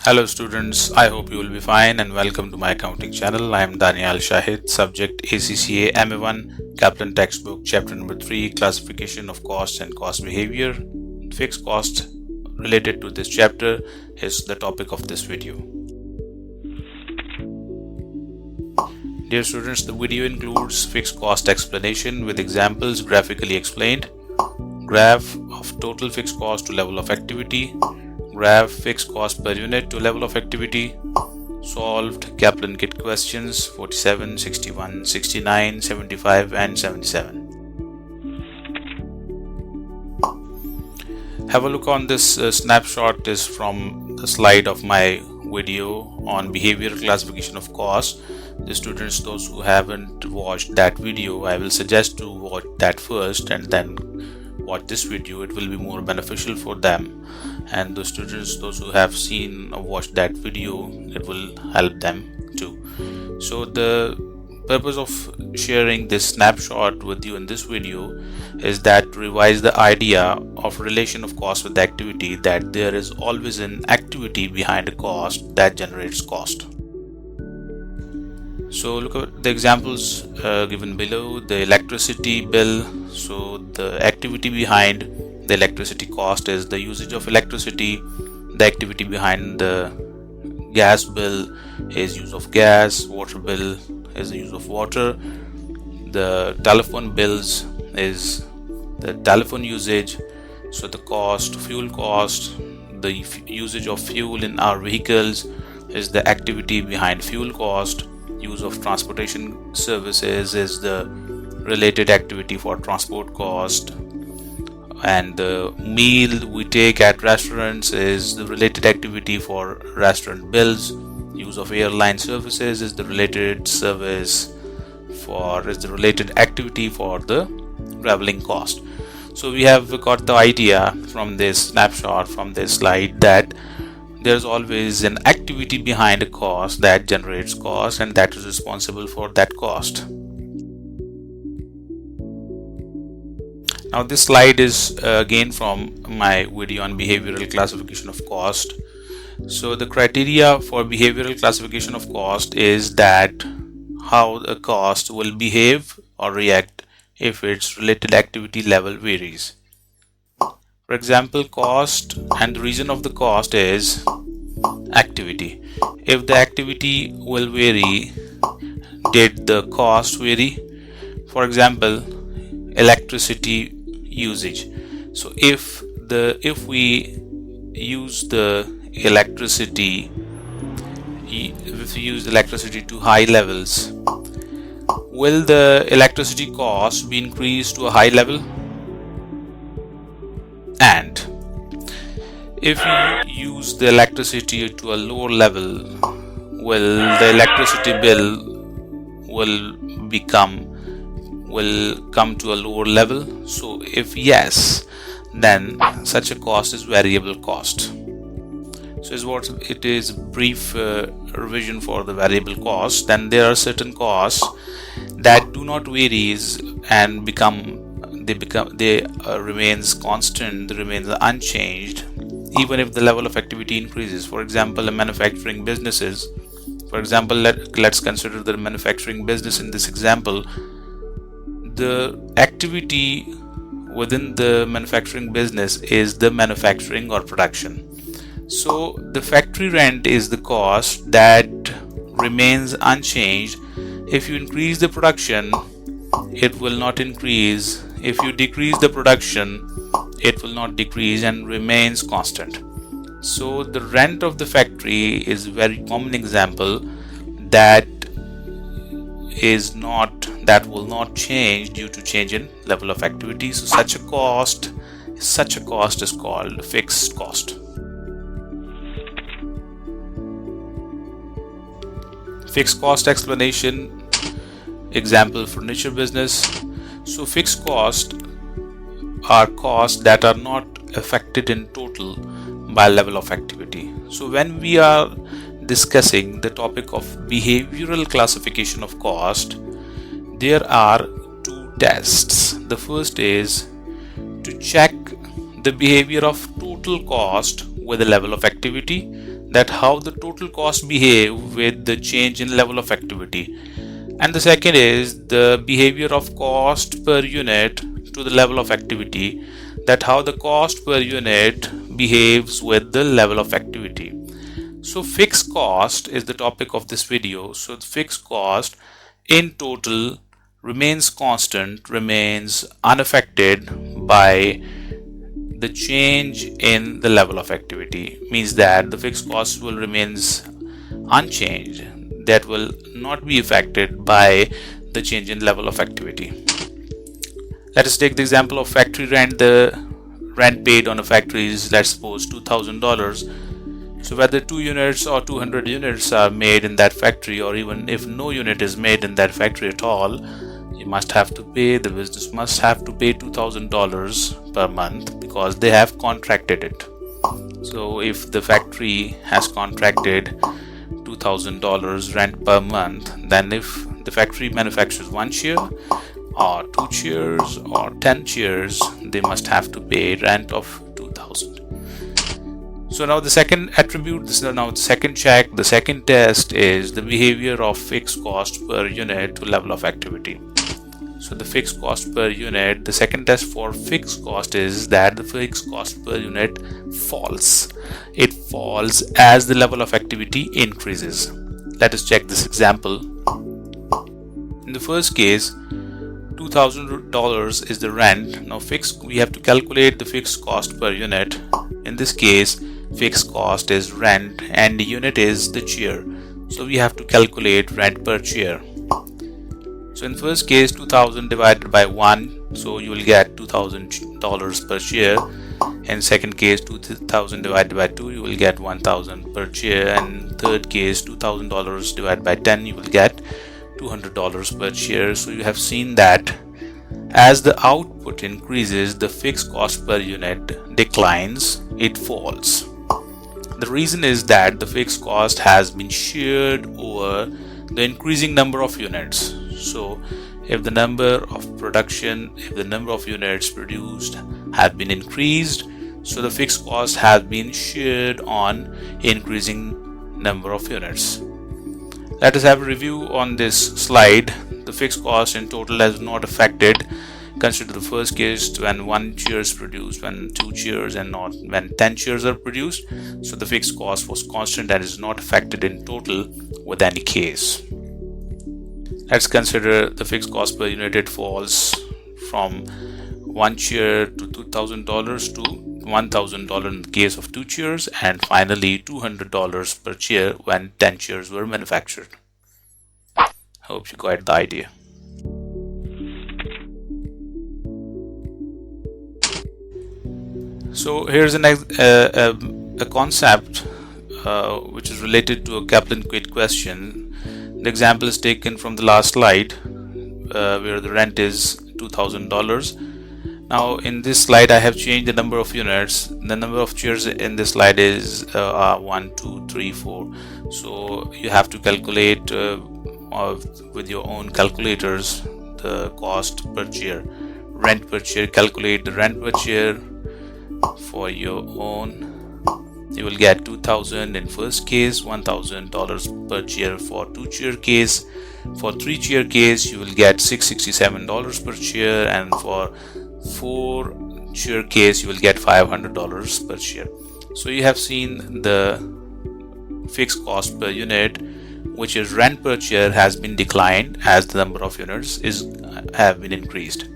Hello students, I hope you will be fine and welcome to my accounting channel. I am Daniel Shahid, subject ACCA MA1, Kaplan textbook, chapter number 3, classification of costs and cost behavior. Fixed cost related to this chapter is the topic of this video. Dear students, the video includes fixed cost explanation with examples graphically explained, graph of total fixed cost to level of activity, graph fixed cost per unit to level of activity, solved Kaplan kit questions 47, 61, 69, 75 and 77. Have a look on this snapshot is from the slide of my video on behavioral classification of cost. The students, those who haven't watched that video, I will suggest to watch that first and then watch this video. It will be more beneficial for them, and the students, those who have seen or watched that video, it will help them too. So the purpose of sharing this snapshot with you in this video is that to revise the idea of relation of cost with activity, that there is always an activity behind a cost that generates cost. So look at the examples given below. The electricity bill. So the activity behind the electricity cost is the usage of electricity. The activity behind the gas bill is use of gas. Water bill is the use of water. The telephone bills is the telephone usage. So the cost, fuel cost, the usage of fuel in our vehicles is the activity behind fuel cost. Use of transportation services is the related activity for transport cost, and the meal we take at restaurants is the related activity for restaurant bills. Use of airline services is the related activity for the traveling cost. So we have got the idea from this snapshot, from this slide, that there's always an activity behind a cost that generates cost and that is responsible for that cost. Now this slide is again from my video on behavioral classification of cost. So the criteria for behavioral classification of cost is that how a cost will behave or react if its related activity level varies. For example, cost, and the reason of the cost is activity. If the activity will vary, did the cost vary? For example, electricity usage. So if we use electricity to high levels, will the electricity cost be increased to a high level? And if you use the electricity to a lower level, will the electricity bill come to a lower level? So if yes, then such a cost is variable cost. So it is brief revision for the variable cost. Then there are certain costs that do not vary and remains constant, they remains unchanged even if the level of activity increases. For example, manufacturing businesses. For example, let's consider the manufacturing business in this example. The activity within the manufacturing business is the manufacturing or production. So the factory rent is the cost that remains unchanged. If you increase the production, it will not increase. If you decrease the production, it will not decrease and remains constant. So the rent of the factory is a very common example that will not change due to change in level of activity. So such a cost is called fixed cost. Fixed cost explanation. Example, furniture business. So fixed costs are costs that are not affected in total by level of activity. So when we are discussing the topic of behavioral classification of cost, there are two tests. The first is to check the behavior of total cost with the level of activity. that how the total cost behave with the change in level of activity, and the second is the behavior of cost per unit to the level of activity, that how the cost per unit behaves with the level of activity. So fixed cost is the topic of this video. So the fixed cost in total remains constant, remains unaffected by the change in the level of activity. Means that the fixed cost will remains unchanged, that will not be affected by the change in level of activity. Let us take the example of factory rent. The rent paid on a factory is, let's suppose, $2,000. So whether 2 units or 200 units are made in that factory, or even if no unit is made in that factory at all, you must have to pay, the business must have to pay $2,000 per month, because they have contracted it. So if the factory has contracted $2,000 rent per month, then if the factory manufactures 1 chair or 2 chairs or 10 chairs, they must have to pay rent of $2,000. So now the second attribute, this is now the second check, the second test is the behavior of fixed cost per unit to level of activity. So the fixed cost per unit, the second test for fixed cost is that the fixed cost per unit falls. It falls as the level of activity increases. Let us check this example. In the first case, $2,000 is the rent. Now we have to calculate the fixed cost per unit. In this case, fixed cost is rent and the unit is the chair. So we have to calculate rent per chair. So in first case, 2,000 divided by 1, so you will get $2,000 per chair. In second case, 2,000 divided by 2, you will get 1,000 per chair. And third case, $2,000 divided by 10, you will get $200 per chair. So you have seen that as the output increases, the fixed cost per unit declines, it falls. The reason is that the fixed cost has been shared over the increasing number of units. So if the number of units produced have been increased, so the fixed cost has been shared on increasing number of units. Let us have a review on this slide. The fixed cost in total is not affected. Consider the first case when 1 chair is produced, when 2 chairs, and not when 10 chairs are produced. So the fixed cost was constant and is not affected in total with any case. Let's consider the fixed cost per unit. It falls from 1 chair to $2,000 to $1,000 in the case of 2 chairs, and finally $200 per chair when 10 chairs were manufactured. Hope you got the idea. So here's a concept which is related to a Kaplan quiz question. The example is taken from the last slide where the rent is $2,000. Now in this slide I have changed the number of units. The number of chairs in this slide is 1, 2, 3, 4. So you have to calculate with your own calculators the cost per chair, rent per chair. Calculate the rent per chair for your own. You will get 2,000 in first case, $1,000 per chair for 2 chair case. For 3 chair case, you will get $667 per chair, and for 4 chair case, you will get $500 per chair. So you have seen the fixed cost per unit, which is rent per chair, has been declined as the number of units have been increased.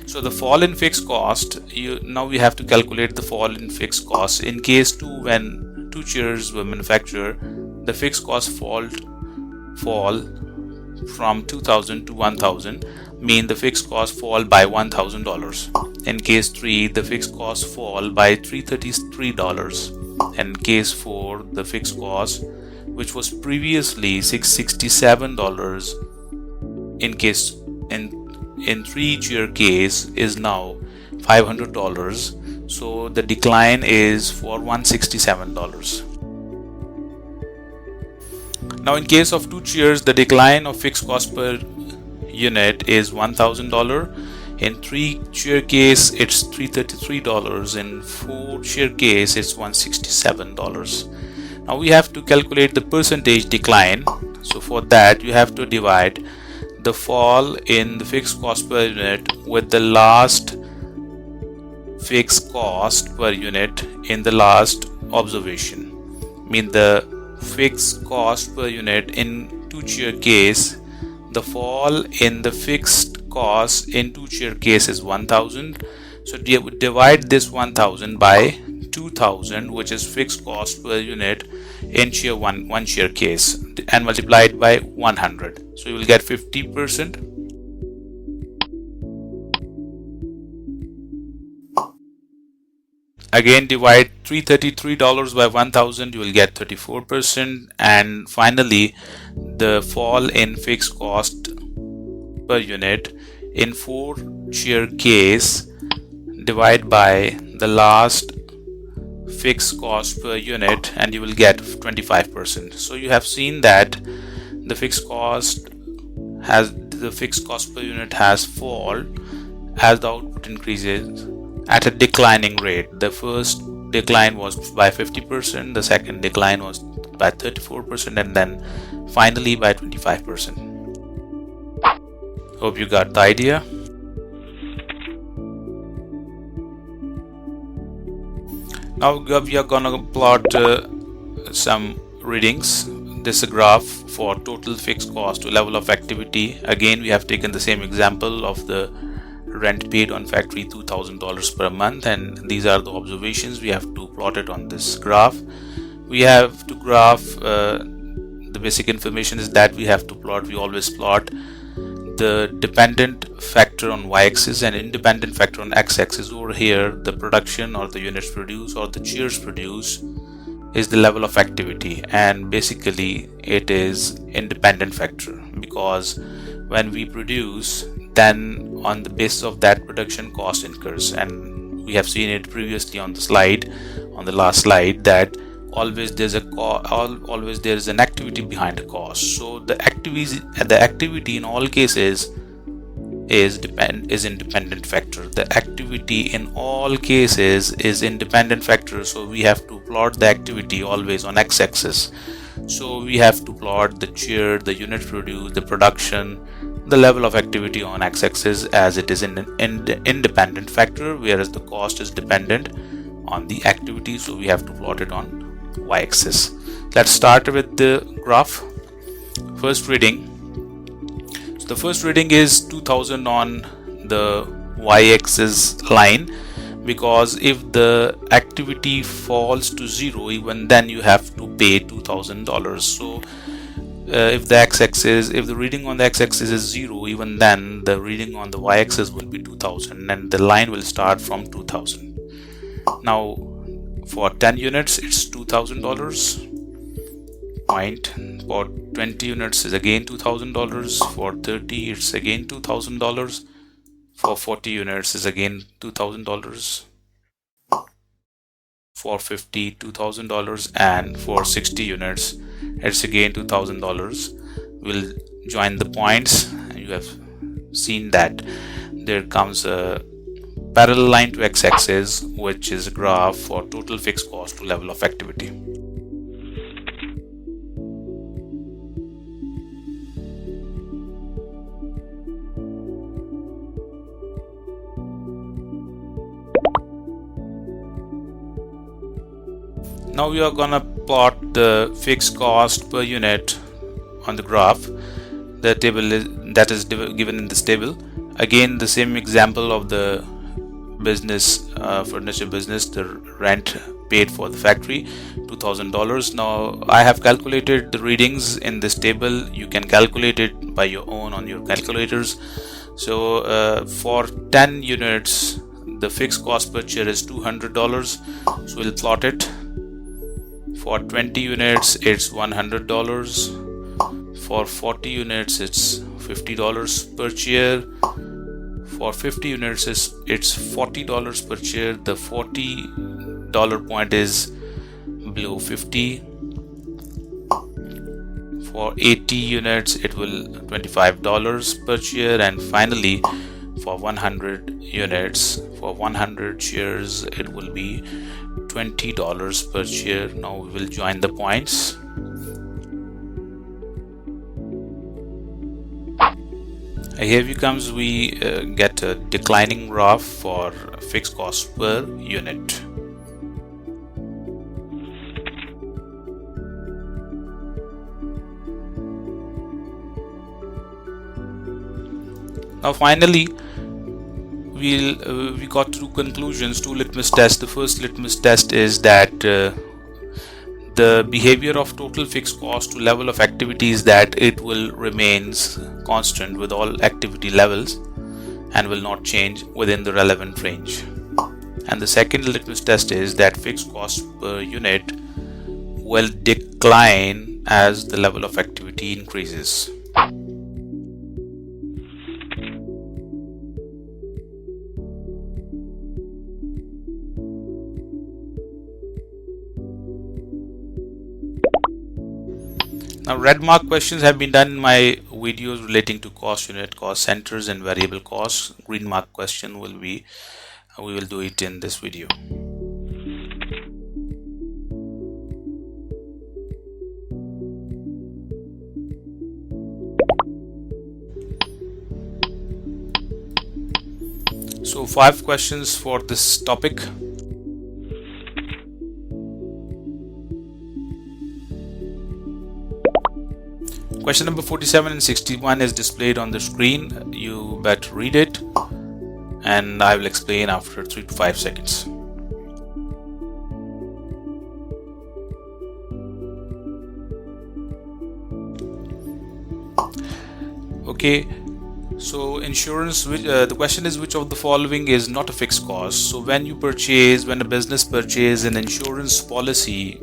So the fall in fixed cost, now we have to calculate the fall in fixed cost. In case 2, when 2 chairs were manufactured, the fixed cost fall from 2,000 to 1,000, mean the fixed cost fall by $1,000. In case 3, the fixed cost fall by $333. In case 4, the fixed cost, which was previously $667, in 3 chair case is now $500. So the decline is for $167. Now in case of 2 chairs, the decline of fixed cost per unit is $1,000. In 3 chair case, it's $333. In 4 chair case, it's $167. Now we have to calculate the percentage decline. So for that you have to divide the fall in the fixed cost per unit with the last fixed cost per unit in the last observation. Mean the fixed cost per unit in two-chair case, the fall in the fixed cost in two-chair case is 1000. So divide this 1000 by 2000, which is fixed cost per unit in one chair case, and multiply it by 100. So you will get 50%. Again, divide $333 by 1000, you will get 34%. And finally, the fall in fixed cost per unit in 4-chair case, divide by the last fixed cost per unit, and you will get 25%. So you have seen that the fixed cost per unit has fall as the output increases at a declining rate. The first decline was by 50%, the second decline was by 34%, and then finally by 25%. Hope you got the idea. Now we are gonna plot some readings. This is a graph for total fixed cost to level of activity. Again, we have taken the same example of the rent paid on factory, $2,000 per month, and these are the observations. We have to plot it on this graph. We have to graph the basic information is that we have to plot. We always plot the dependent factor on y-axis and independent factor on x-axis. Over here, the production or the units produced or the chairs produced is the level of activity, and basically it is independent factor, because when we produce, then on the basis of that production cost incurs, and we have seen it previously on the last slide, that always there is an activity behind the cost. So the activity in all cases is independent factor. The activity in all cases is independent factor. So we have to plot the activity always on x-axis. So we have to plot the chair, the unit produced, the production, the level of activity on x-axis, as it is an independent factor, whereas the cost is dependent on the activity. So we have to plot it on y-axis. Let's start with the graph. First reading. So the first reading is 2000 on the y-axis line, because if the activity falls to 0, even then you have to pay $2,000. So if the reading on the x-axis is 0, even then the reading on the y-axis will be 2000, and the line will start from 2000. Now for 10 units it's $2,000 point. For 20 units is again $2,000. For 30 it's again $2,000. For 40 units is again $2,000. For 50 $2,000, and for 60 units it's again $2,000. We'll join the points, and you have seen that there comes a parallel line to x-axis, which is a graph for total fixed cost to level of activity. Now we are gonna plot the fixed cost per unit on the graph. The table is given in this table. Again, the same example of the business, furniture business, the rent paid for the factory, $2,000. Now I have calculated the readings in this table. You can calculate it by your own on your calculators. So for 10 units the fixed cost per chair is $200. So we'll plot it. For 20 units it's $100. For 40 units it's $50 per chair. For 50 units it's $40 per chair. The $40 point is below 50. For 80 units it will $25 per chair, and finally for 100 units. For 100 shares, it will be $20 per share. Now we will join the points. Here we comes, we get a declining graph for fixed cost per unit. Now finally, we got two conclusions, two litmus tests. The first litmus test is that the behavior of total fixed cost to level of activity is that it will remains constant with all activity levels and will not change within the relevant range. And the second litmus test is that fixed cost per unit will decline as the level of activity increases. Now, red mark questions have been done in my videos relating to cost unit, cost centers, and variable costs. Green mark question will be, we will do it in this video. So 5 questions for this topic. Question number 47 and 61 is displayed on the screen. You better read it, and I will explain after 3 to 5 seconds. Okay, so insurance, the question is, which of the following is not a fixed cost? So when a business purchases an insurance policy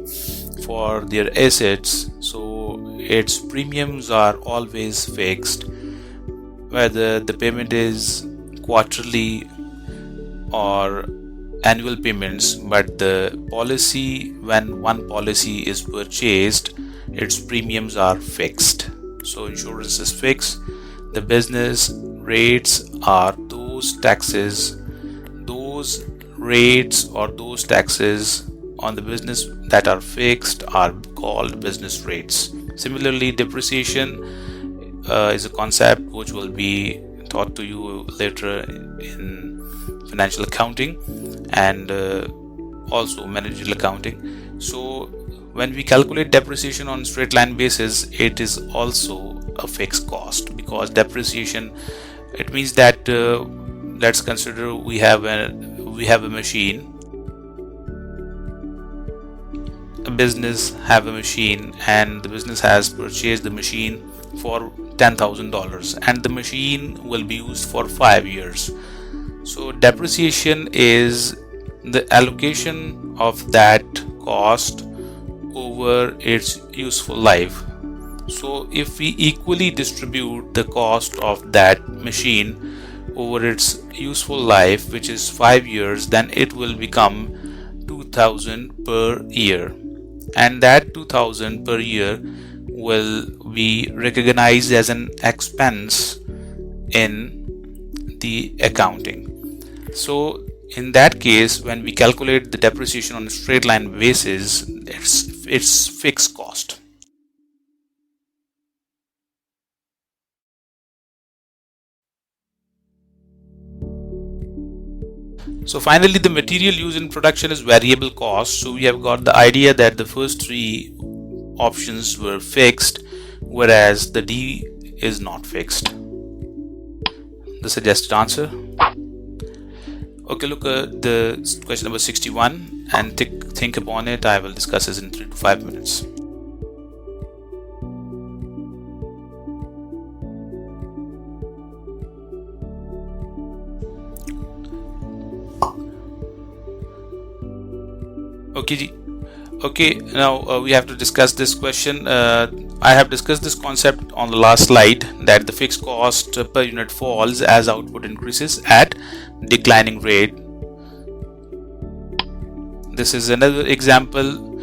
for their assets, so its premiums are always fixed, whether the payment is quarterly or annual payments. But the policy, when one policy is purchased, its premiums are fixed. So insurance is fixed. The business rates are those rates or those taxes on the business that are fixed are called business rates. Similarly, depreciation is a concept which will be taught to you later in financial accounting and also managerial accounting. So when we calculate depreciation on straight line basis, it is also a fixed cost, because depreciation, it means that let's consider we have a machine. A business have a machine, and the business has purchased the machine for $10,000, and the machine will be used for 5 years. So depreciation is the allocation of that cost over its useful life. So if we equally distribute the cost of that machine over its useful life, which is 5 years, then it will become 2,000 per year, and that 2,000 per year will be recognized as an expense in the accounting. So in that case, when we calculate the depreciation on a straight line basis, it's fixed cost. So finally, the material used in production is variable cost. So we have got the idea that the first 3 options were fixed, whereas the D is not fixed. The suggested answer. Okay, look at the question number 61 and think upon it. I will discuss this in 3 to 5 minutes. Okay, now we have to discuss this question. I have discussed this concept on the last slide, that the fixed cost per unit falls as output increases at declining rate. This is another example.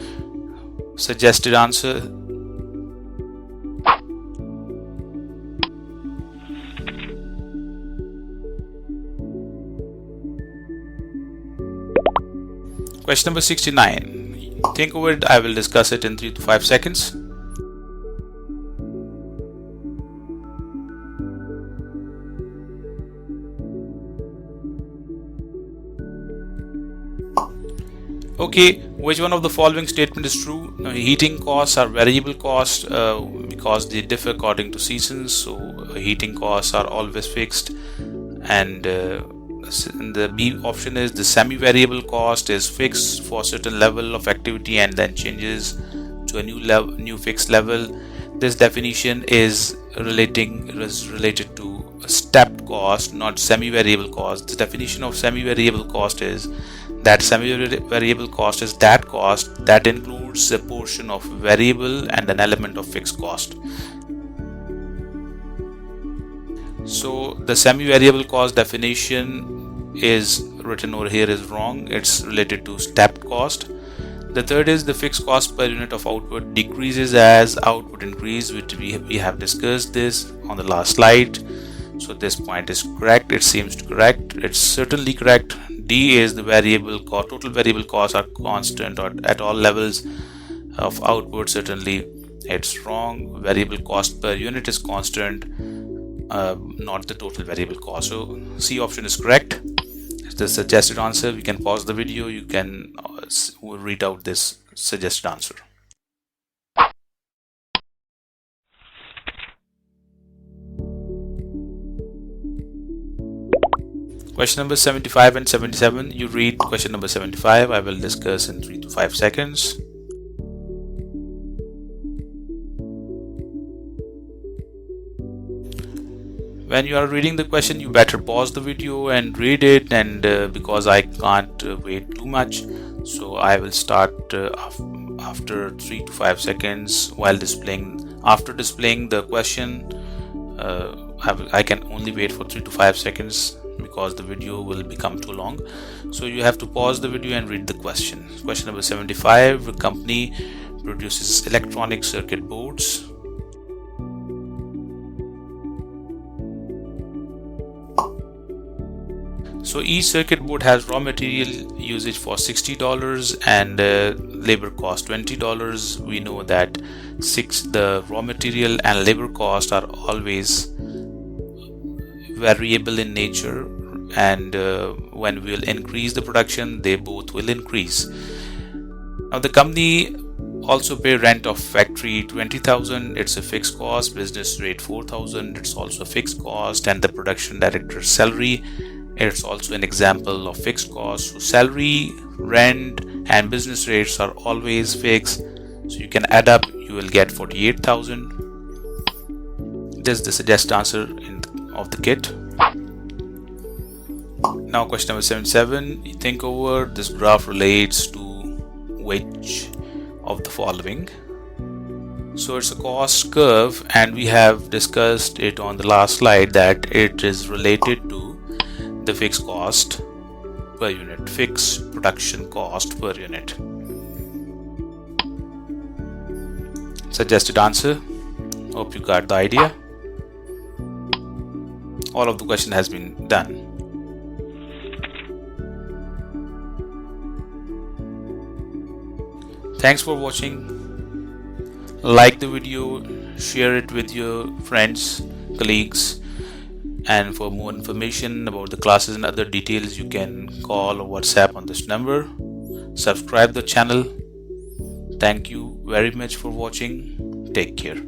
Suggested answer. Question number 69. Think over it. I will discuss it in 3 to 5 seconds. Okay, which one of the following statement is true? Heating costs are variable costs because they differ according to seasons. So heating costs are always fixed. And the B option is the semi-variable cost is fixed for a certain level of activity and then changes to a new fixed level. This definition is related to a stepped cost, not semi-variable cost. The definition of semi-variable cost is that semi-variable cost is that cost that includes a portion of variable and an element of fixed cost. So the semi-variable cost definition is written over here is wrong. It's related to stepped cost. The third is the fixed cost per unit of output decreases as output increase, which we have discussed this on the last slide. So this point is correct. It seems correct. It's certainly correct. D is the variable cost. Total variable costs are constant or at all levels of output. Certainly it's wrong. Variable cost per unit is constant, not the total variable cost. So C option is correct. It's the suggested answer. We can pause the video. You can read out this suggested answer. Question number 75 and 77. You read question number 75. I will discuss in 3 to 5 seconds. When you are reading the question, you better pause the video and read it, and because I can't wait too much, so I will start after 3 to 5 seconds while displaying. After displaying the question, I can only wait for 3 to 5 seconds because the video will become too long. So you have to pause the video and read the question. Question number 75. The company produces electronic circuit boards. So each circuit board has raw material usage for $60 and labor cost $20. We know that the raw material and labor cost are always variable in nature, and when we will increase the production, they both will increase. Now the company also pay rent of factory $20,000. It's a fixed cost. Business rate $4,000. It's also a fixed cost. And the production director's salary, it's also an example of fixed cost. So salary, rent and business rates are always fixed. So you can add up, you will get 48,000. This is the suggested answer of the kit. Now question number 77. You think over, this graph relates to which of the following? So it's a cost curve, and we have discussed it on the last slide that it is related to the fixed cost per unit, fixed production cost per unit. Suggested answer. Hope you got the idea. All of the question has been done. Thanks for watching. Like the video, share it with your friends, colleagues, and for more information about the classes and other details, you can call or WhatsApp on this number. Subscribe the channel. Thank you very much for watching. Take care.